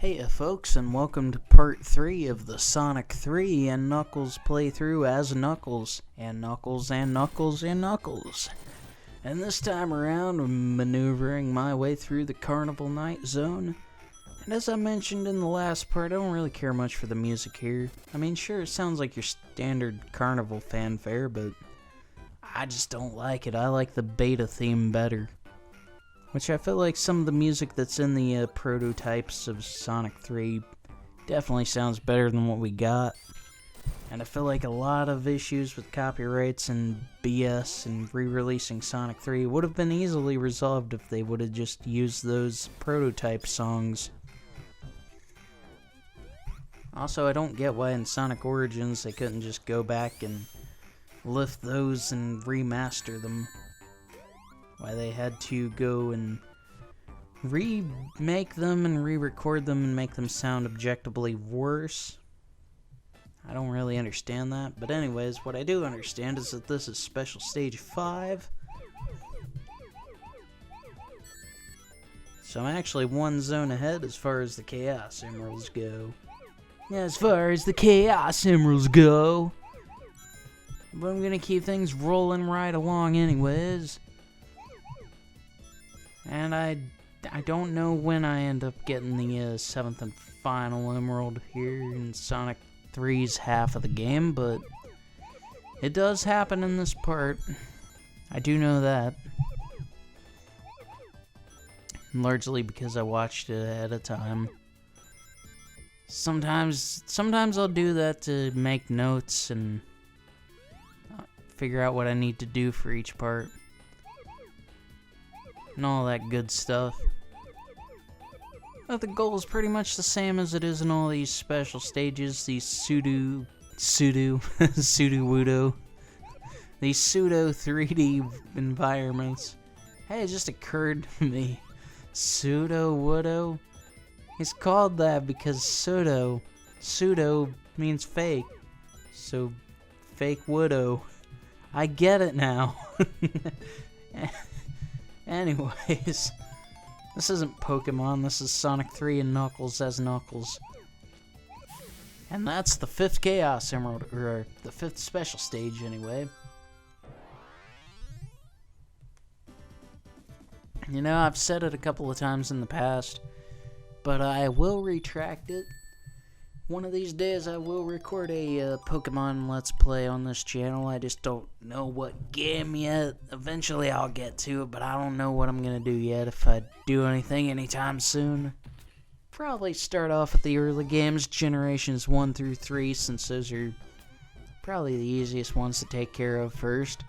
Hey folks, and welcome to part 3 of the Sonic 3 and Knuckles playthrough as Knuckles, and Knuckles, and Knuckles, and Knuckles. And this time around, I'm maneuvering my way through the Carnival Night Zone. And as I mentioned in the last part, I don't really care much for the music here. I mean, sure, it sounds like your standard Carnival fanfare, but I just don't like it. I like the beta theme better. Which I feel like some of the music that's in the prototypes of Sonic 3 definitely sounds better than what we got. And I feel like a lot of issues with copyrights and BS and re-releasing Sonic 3 would have been easily resolved if they would have just used those prototype songs. Also, I don't get why in Sonic Origins they couldn't just go back and lift those and remaster them. Why they had to go and remake them and re-record them and make them sound objectively worse. I don't really understand that, but anyways, what I do understand is that this is Special Stage 5. So I'm actually one zone ahead as far as the Chaos Emeralds go. As far as the Chaos Emeralds go. But I'm gonna keep things rolling right along anyways. And I don't know when I end up getting the 7th and final emerald here in Sonic 3's half of the game, but it does happen in this part. I do know that. Largely because I watched it ahead of time. Sometimes I'll do that to make notes and figure out what I need to do for each part. And all that good stuff. But the goal is pretty much the same as it is in all these special stages, these pseudo wudo, these pseudo 3D environments. Hey, it just occurred to me, pseudo wudo. It's called that because pseudo means fake, so fake widow. I get it now. Anyways, this isn't Pokemon, this is Sonic 3 and Knuckles as Knuckles. And that's the 5th Chaos Emerald, or the 5th special stage anyway. You know, I've said it a couple of times in the past, but I will retract it. One of these days I will record a Pokemon Let's Play on this channel. I just don't know what game yet. Eventually I'll get to it, but I don't know what I'm going to do yet if I do anything anytime soon. Probably start off with the early games, generations 1 through 3, since those are probably the easiest ones to take care of first.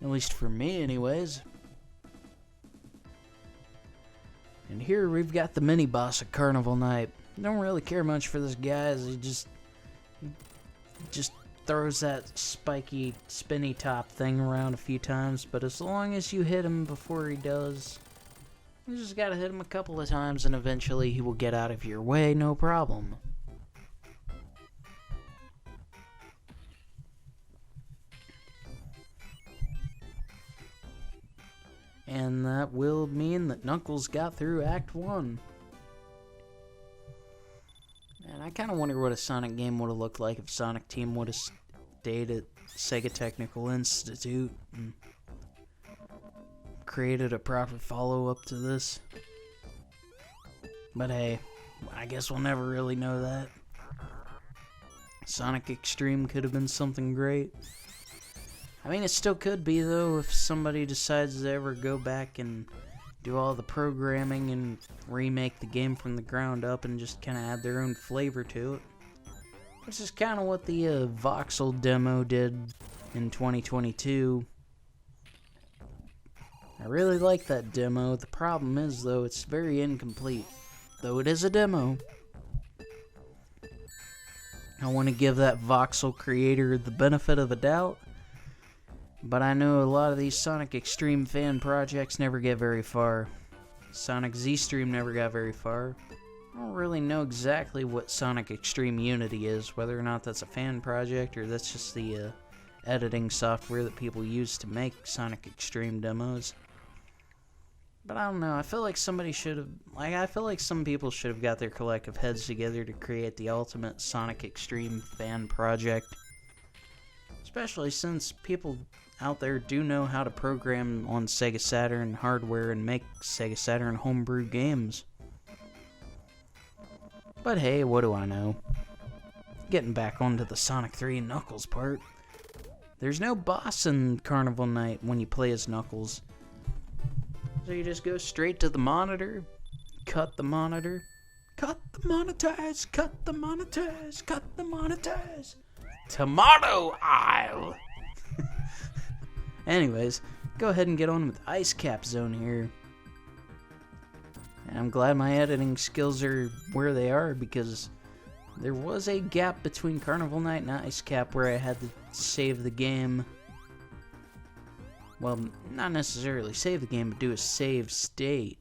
At least for me anyways. And here we've got the mini-boss of Carnival Night. Don't really care much for this guy, as he just throws that spiky, spinny top thing around a few times, but as long as you hit him before he does, you just gotta hit him a couple of times and eventually he will get out of your way, no problem. And that will mean that Knuckles got through Act 1. And I kind of wonder what a Sonic game would have looked like if Sonic Team would have stayed at Sega Technical Institute and created a proper follow-up to this. But hey, I guess we'll never really know that. Sonic Extreme could have been something great. I mean, it still could be, though, if somebody decides to ever go back and do all the programming and remake the game from the ground up and just kind of add their own flavor to it. Which is kind of what the Voxel demo did in 2022. I really like that demo. The problem is, though, it's very incomplete. Though it is a demo. I want to give that Voxel creator the benefit of the doubt. But I know a lot of these Sonic Extreme fan projects never get very far. Sonic Z-Stream never got very far. I don't really know exactly what Sonic Extreme Unity is, whether or not that's a fan project or that's just the editing software that people use to make Sonic Extreme demos. But I don't know, I feel like somebody should have, I feel like some people should have got their collective heads together to create the ultimate Sonic Extreme fan project. Especially since people out there do know how to program on Sega Saturn hardware and make Sega Saturn homebrew games. But hey, what do I know? Getting back onto the Sonic 3 and Knuckles part. There's no boss in Carnival Night when you play as Knuckles. So you just go straight to the monitor, cut the monitor, cut the monetize, cut the monetize, cut the monetize. Tomato aisle! Anyways, go ahead and get on with Ice Cap Zone here. And I'm glad my editing skills are where they are, because there was a gap between Carnival Night and Ice Cap where I had to save the game. Well, not necessarily save the game, but do a save state.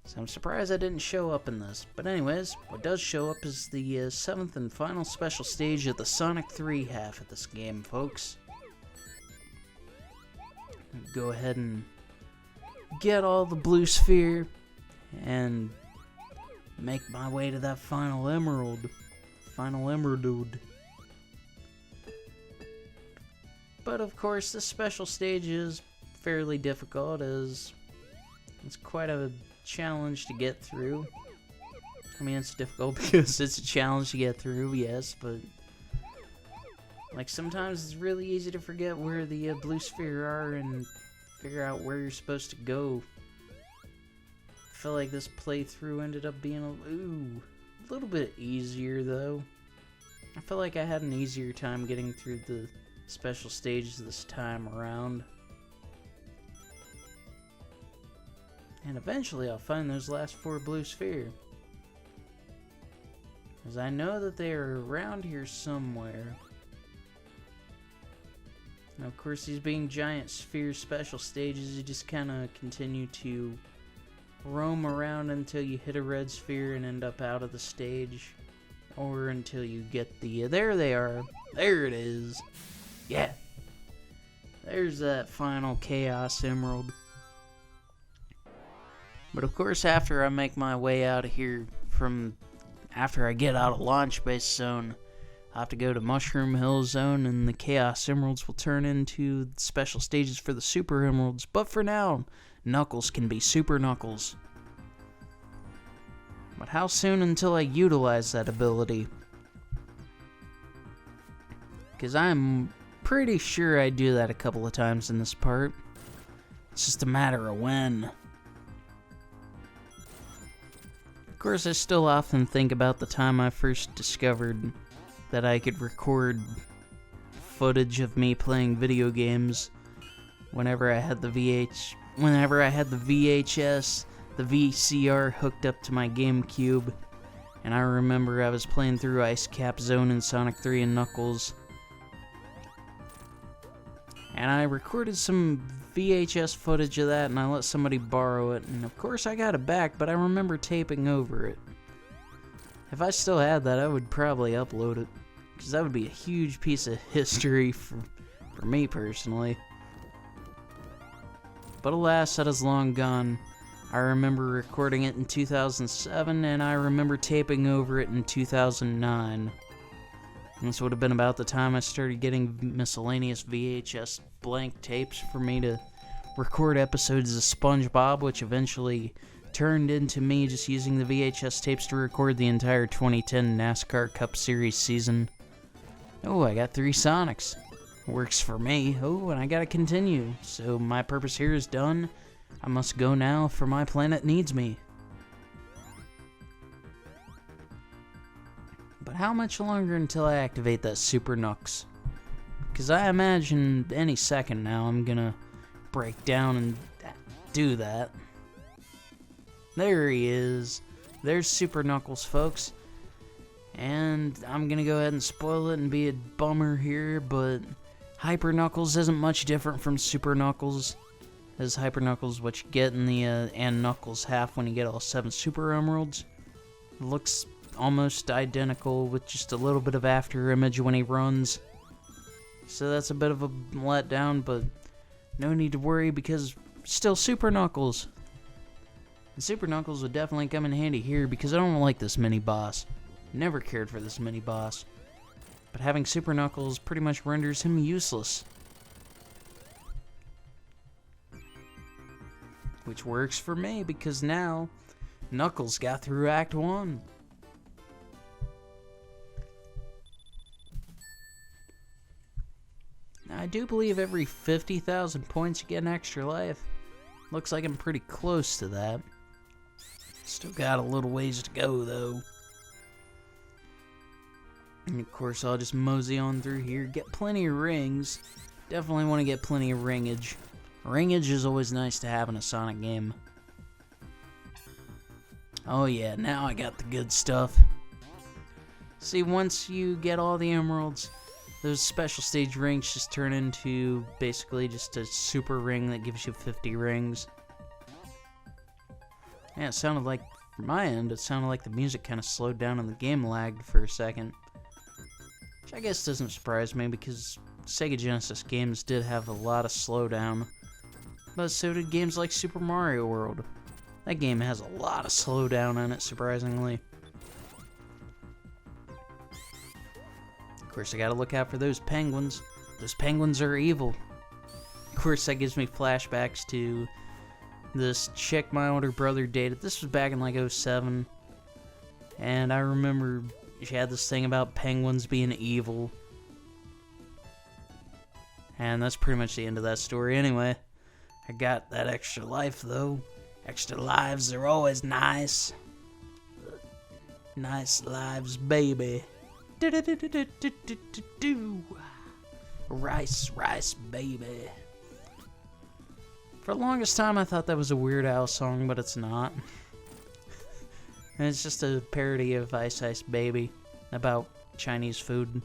So I'm surprised I didn't show up in this. But anyways, what does show up is the 7th and final special stage of the Sonic 3 half of this game, folks. Go ahead and get all the blue sphere and make my way to that final emerald. Final emerald. But of course, this special stage is fairly difficult, as it's quite a challenge to get through. I mean, it's difficult because it's a challenge to get through, yes, but like sometimes it's really easy to forget where the blue sphere are and figure out where you're supposed to go. I feel like this playthrough ended up being a little bit easier though. I feel like I had an easier time getting through the special stages this time around. And eventually I'll find those last 4 blue sphere. Because I know that they are around here somewhere. Now of course, these being giant sphere special stages, you just kind of continue to roam around until you hit a red sphere and end up out of the stage. Or until you get the... there they are! There it is! Yeah! There's that final Chaos Emerald. But of course, after I make my way out of here after I get out of Launch Base Zone, I have to go to Mushroom Hill Zone, and the Chaos Emeralds will turn into special stages for the Super Emeralds. But for now, Knuckles can be Super Knuckles. But how soon until I utilize that ability? Because I'm pretty sure I do that a couple of times in this part. It's just a matter of when. Of course, I still often think about the time I first discovered that I could record footage of me playing video games whenever I had the VHS, the VCR hooked up to my GameCube. And I remember I was playing through Ice Cap Zone in Sonic 3 and Knuckles. And I recorded some VHS footage of that, and I let somebody borrow it, and of course I got it back, but I remember taping over it. If I still had that, I would probably upload it, because that would be a huge piece of history for me personally. But alas, that is long gone. I remember recording it in 2007, and I remember taping over it in 2009. This would have been about the time I started getting miscellaneous VHS blank tapes for me to record episodes of SpongeBob, which eventually turned into me just using the VHS tapes to record the entire 2010 NASCAR Cup Series season. Oh, I got 3 Sonics. Works for me. Oh, and I gotta continue. So my purpose here is done. I must go now, for my planet needs me. But how much longer until I activate that Super Knux? Because I imagine any second now I'm gonna break down and do that. There he is. There's Super Knuckles, folks. And I'm gonna go ahead and spoil it and be a bummer here, but Hyper Knuckles isn't much different from Super Knuckles. As Hyper Knuckles, what you get in the and Knuckles half when you get all 7 Super Emeralds. It looks almost identical with just a little bit of after image when he runs. So that's a bit of a letdown, but no need to worry because still Super Knuckles. And Super Knuckles would definitely come in handy here because I don't like this mini-boss. Never cared for this mini-boss. But having Super Knuckles pretty much renders him useless. Which works for me because now Knuckles got through Act 1. Now, I do believe every 50,000 points you get an extra life. Looks like I'm pretty close to that. Still got a little ways to go though. And of course I'll just mosey on through here, get plenty of rings. Definitely want to get plenty of ringage. Ringage is always nice to have in a Sonic game. Oh yeah, now I got the good stuff. See, once you get all the emeralds, those special stage rings just turn into basically just a super ring that gives you 50 rings. Yeah, it sounded like, from my end, it sounded like the music kind of slowed down and the game lagged for a second. Which I guess doesn't surprise me because Sega Genesis games did have a lot of slowdown. But so did games like Super Mario World. That game has a lot of slowdown in it, surprisingly. Of course, I gotta look out for those penguins. Those penguins are evil. Of course, that gives me flashbacks to this chick my older brother dated. This was back in like 07. And I remember she had this thing about penguins being evil. And that's pretty much the end of that story anyway. I got that extra life though. Extra lives are always nice. Nice lives, baby. Rice, rice, baby. For the longest time I thought that was a Weird Al song, but it's not. And it's just a parody of Ice Ice Baby about Chinese food.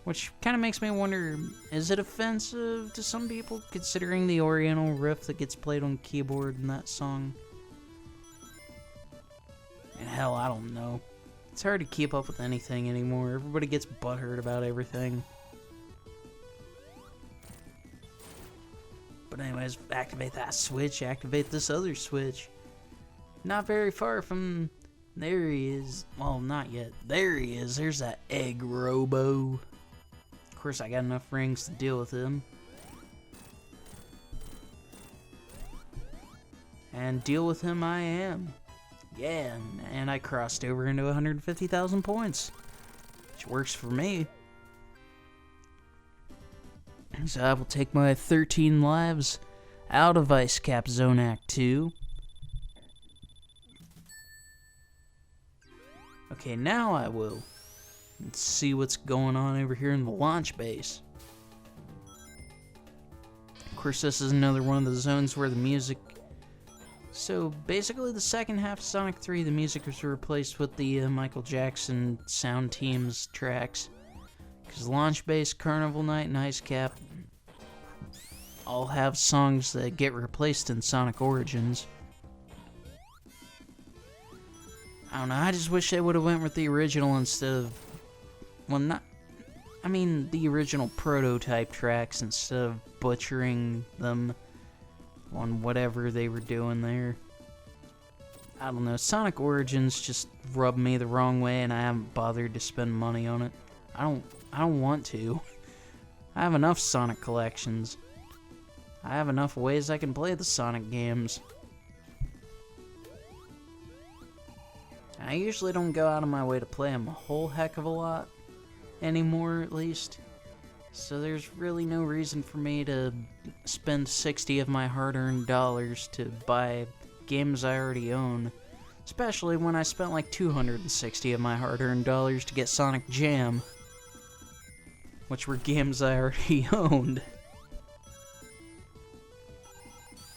Which kind of makes me wonder, is it offensive to some people, considering the oriental riff that gets played on keyboard in that song? And hell, I don't know. It's hard to keep up with anything anymore. Everybody gets butthurt about everything. But anyways, activate that switch, activate this other switch. Not very far from... There he is. Well, not yet. There he is. There's that egg robo. Of course, I got enough rings to deal with him. And deal with him I am. Yeah, and I crossed over into 150,000 points. Which works for me. So I will take my 13 lives out of Ice Cap Zone Act 2. Okay, now I will. Let's see what's going on over here in the launch base. Of course, this is another one of the zones where the music... So, basically the second half of Sonic 3, the music was replaced with the Michael Jackson sound team's tracks. Because Launch Base, Carnival Night, and Ice Cap all have songs that get replaced in Sonic Origins. I don't know, I just wish they would have went with the original instead of... Well, not... I mean, the original prototype tracks instead of butchering them on whatever they were doing there. I don't know, Sonic Origins just rubbed me the wrong way and I haven't bothered to spend money on it. I don't want to. I have enough Sonic collections. I have enough ways I can play the Sonic games. I usually don't go out of my way to play them a whole heck of a lot. Anymore, at least. So there's really no reason for me to spend 60 of my hard-earned dollars to buy games I already own. Especially when I spent like 260 of my hard-earned dollars to get Sonic Jam. Which were games I already owned.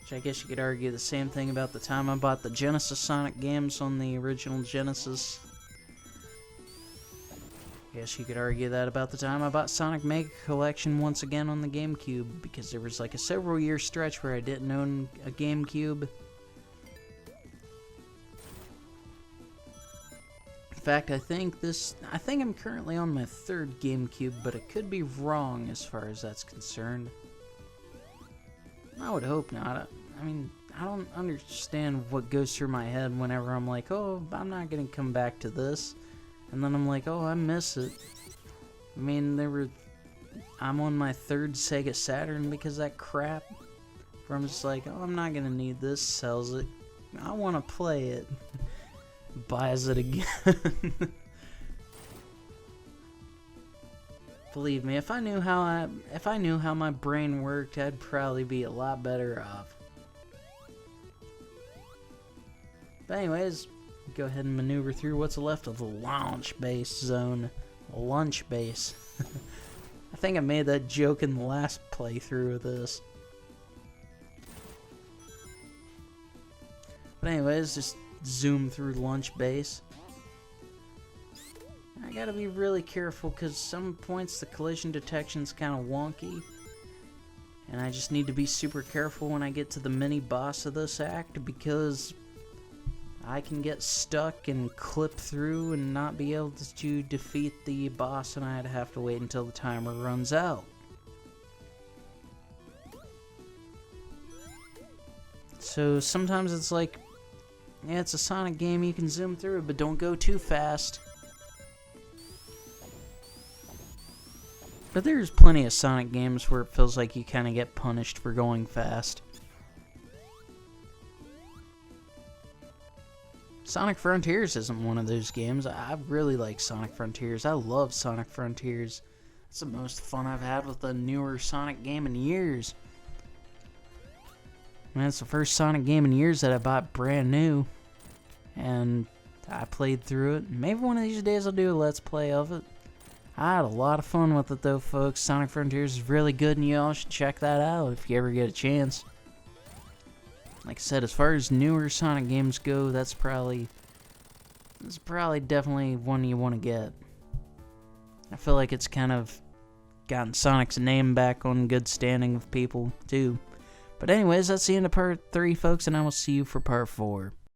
Which I guess you could argue the same thing about the time I bought the Genesis Sonic games on the original Genesis. Guess you could argue that about the time I bought Sonic Mega Collection once again on the GameCube, because there was like a several year stretch where I didn't own a GameCube. In fact, I think I'm currently on my third GameCube, but I could be wrong as far as that's concerned. I would hope not. I mean, I don't understand what goes through my head whenever I'm like, oh, I'm not gonna come back to this. And then I'm like, oh, I miss it. I mean, I'm on my 3rd Sega Saturn because that crap. Where I'm just like, oh, I'm not gonna need this, sells it. I wanna play it. Buys it again. Believe me, if I knew how my brain worked, I'd probably be a lot better off. But anyways, go ahead and maneuver through what's left of the launch base zone. Lunch base. I think I made that joke in the last playthrough of this. But anyways, just zoom through lunch base. I gotta be really careful because some points the collision detection's kind of wonky. And I just need to be super careful when I get to the mini boss of this act because I can get stuck and clip through and not be able to defeat the boss, and I'd have to wait until the timer runs out. So sometimes it's like, yeah, it's a Sonic game, you can zoom through it, but don't go too fast. But there's plenty of Sonic games where it feels like you kind of get punished for going fast. Sonic Frontiers isn't one of those games. I really like Sonic Frontiers. I love Sonic Frontiers. It's the most fun I've had with a newer Sonic game in years. Man, it's the first Sonic game in years that I bought brand new. And I played through it. Maybe one of these days I'll do a Let's Play of it. I had a lot of fun with it though, folks. Sonic Frontiers is really good and you all should check that out if you ever get a chance. Like I said, as far as newer Sonic games go, that's probably definitely one you want to get. I feel like it's kind of gotten Sonic's name back on good standing with people too. But anyways, that's the end of part 3, folks, and I will see you for part 4.